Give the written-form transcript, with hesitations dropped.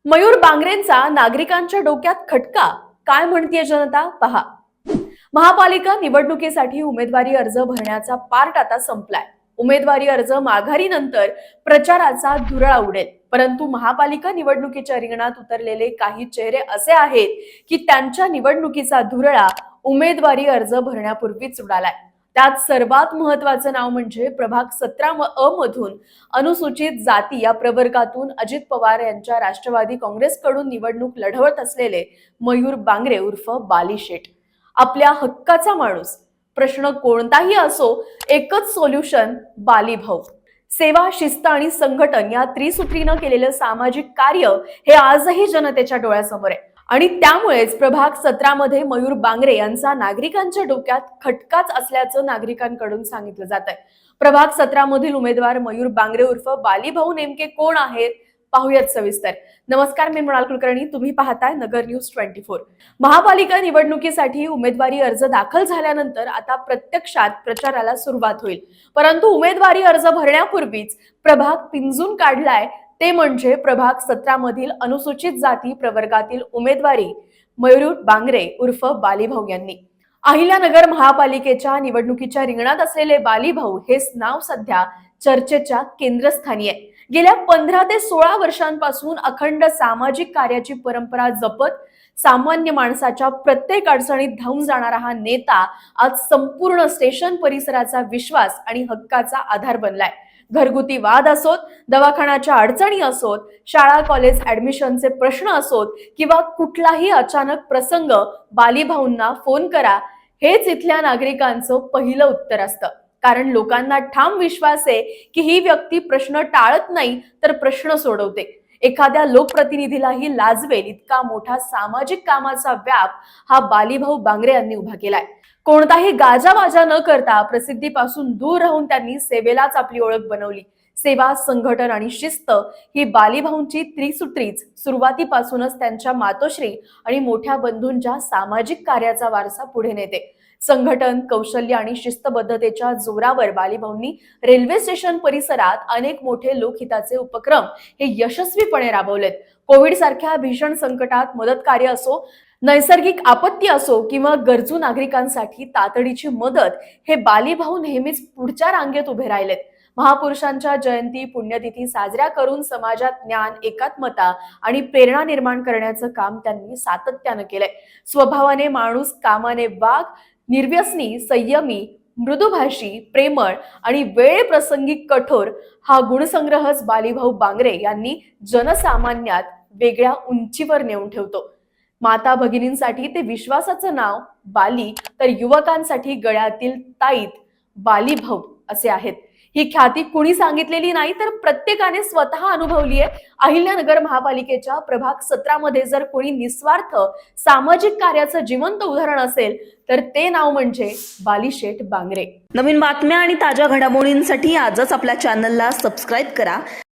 मयूर बांगरेंचा नागरिकांच्या डोक्यात खटका, काय म्हणतीये जनता पहा। महापालिका निवडणुकीसाठी उमेदवारी अर्ज भरण्याचा पार्ट आता संपलाय। उमेदवारी अर्ज माघारीनंतर प्रचाराचा धुरळा उडेल। परंतु महापालिका निवडणुकीच्या रिंगणात उतरलेले काही चेहरे असे आहेत की त्यांच्या निवडणुकीचा धुरळा उमेदवारी अर्ज भरण्यापूर्वीच उडालाय। त्यात सर्वात महत्त्वाचं नाव म्हणजे प्रभाग 17 मधून अनुसूचित जाती या प्रवर्गातून अजित पवार यांच्या राष्ट्रवादी काँग्रेसकडून निवडणूक लढवत असलेले मयूर बांगरे उर्फ बाली शेठ। आपल्या हक्काचा माणूस, प्रश्न कोणताही असो, एकच सोल्युशन, बाली भाऊ। सेवा, शिस्त आणि संघटन या त्रिसूत्रीनं केलेलं सामाजिक कार्य हे आजही जनतेच्या डोळ्यासमोर आहे आणि त्यामुळेच प्रभाग 17 मध्ये मयूर बांगरे यांचा नागरिकांच्या डोक्यात खटकाच असल्याचं नागरिकांकडून सांगितलं जात आहे। प्रभाग 17 मधील उमेदवार मयूर बांगरे उर्फ बाली भाऊ नेमके कोण आहेत, पाहूयात सविस्तर। नमस्कार, मी मृणाल कुलकर्णी, तुम्ही पाहताय नगर न्यूज 24। महापालिका निवडणुकीसाठी उमेदवारी अर्ज दाखल झाल्यानंतर आता प्रत्यक्षात प्रचाराला सुरुवात होईल। परंतु उमेदवारी अर्ज भरण्यापूर्वीच प्रभाग पिंजून काढलाय, ते म्हणजे प्रभाग 17 मधील अनुसूचित जाती प्रवर्गातील उमेदवारी मयूर बांगरे उर्फ बाली भाऊ यांनी। अहिल्यानगर महापालिकेच्या निवडणुकीच्या रिंगणात असलेले बाली भाऊ हे नाव सध्या चर्चेच्या केंद्रस्थानी आहे। गेल्या 15 ते 16 वर्षांपासून अखंड सामाजिक कार्याची परंपरा जपत सामान्य माणसाच्या प्रत्येक अडचणीत धावून जाणारा हा नेता आज संपूर्ण स्टेशन परिसराचा विश्वास आणि हक्काचा आधार बनलाय। घरगुती वाद असोत, दवाखान्याच्या अडचणी असोत, शाळा कॉलेज ऍडमिशनचे प्रश्न असोत किंवा कुठलाही अचानक प्रसंग, बाली भाऊंना फोन करा, हेच इथल्या नागरिकांचं पहिलं उत्तर असतं। कारण लोकांना ठाम विश्वास आहे की ही व्यक्ती प्रश्न टाळत नाही तर प्रश्न सोडवते। एखाद्या लोकप्रतिनिधीलाही लाजवेल इतका मोठा सामाजिक कामाचा व्याप हा बालीभाऊ बांगरे यांनी उभा केलाय। कोणताही गाजावाजा न करता प्रसिद्धीपासून दूर राहून त्यांनी सेवेलाच आपली ओळख बनवली। सेवा, संघटन आणि शिस्त ही बालीभाऊंची त्रिसूत्रीच सुरुवातीपासूनच त्यांच्या मातोश्री आणि मोठ्या बंधूंच्या सामाजिक कार्याचा वारसा पुढे नेते। संघटन, कौशल्य आणि शिस्तबद्धतेच्या जोरावर बालीभाऊंनी रेल्वे स्टेशन परिसरात अनेक मोठे लोकहिताचे उपक्रम हे यशस्वीपणे राबवलेत। कोविड सारख्या भीषण संकटात मदत कार्य असो, नैसर्गिक आपत्ती असो किंवा गरजू नागरिकांसाठी तातडीची मदत, हे बालीभाऊ नेहमीच पुढच्या रांगेत उभे राहिलेत। महापुरुषांच्या जयंती, पुण्यतिथी साजऱ्या करून समाजात ज्ञान, एकात्मता आणि प्रेरणा निर्माण करण्याचं काम त्यांनी सातत्यानं केलंय। स्वभावाने माणूस, कामाने वाघ, निर्व्यसनी, संयमी, मृदुभाषी, प्रेमळ आणि वेळप्रसंगी कठोर हा गुणसंग्रहच बालीभाऊ बांगरे यांनी जनसामान्यात वेगळ्या उंचीवर नेऊन ठेवतो। माता भगिनींसाठी ते विश्वासाचं नाव बाली, तर युवकांसाठी गळ्यातील ताईत बालीभाऊ असे आहेत। ही ख्याती कुणी सांगितलेली नाही, तर प्रत्येकाने स्वतः अनुभवली आहे। अहिल्यानगर महापालिकेच्या प्रभाग 17 मध्ये जर कोणी निस्वार्थ सामाजिक कार्याचं जिवंत उदाहरण असेल तर ते नाव म्हणजे बाली शेठ बांगरे। नवीन बातम्या आणि ताज्या घडामोडींसाठी आजच आपल्या चॅनलला सबस्क्राईब करा।